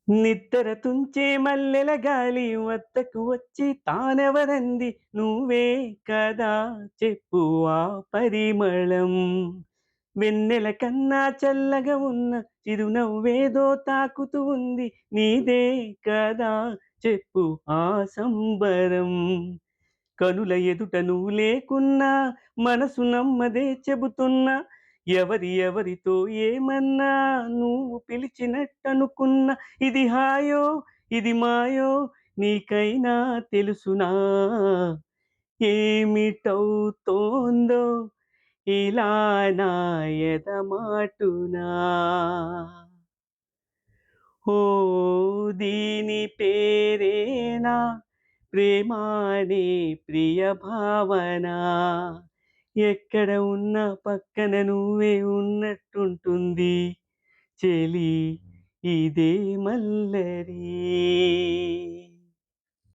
నిద్దర తుంచే మల్లెల గాలి వద్దకు వచ్చి తానెవరంది నువ్వే కదా చెప్పు ఆ పరిమళం. వెన్నెల కన్నా చల్లగా ఉన్న చిరునవ్వేదో తాకుతూ ఉంది నీదే కదా చెప్పు ఆ సంబరం. కనుల ఎదుట నువ్వు లేకున్నా మనసు నమ్మదే చెబుతున్నా ఎవరితో ఏమన్నా నువ్వు పిలిచినట్టనుకున్నా ఇది హాయో ఇది మాయో నీకైనా తెలుసునా ఏమిటవుతోందో ఇలా నా ఎదమాటునా ఓ దీని పేరేనా ప్రేమానే ప్రియ భావన ఎక్కడ ఉన్నా పక్కన నువ్వే ఉన్నట్టుంటుంది చెలి ఇదే మల్లరి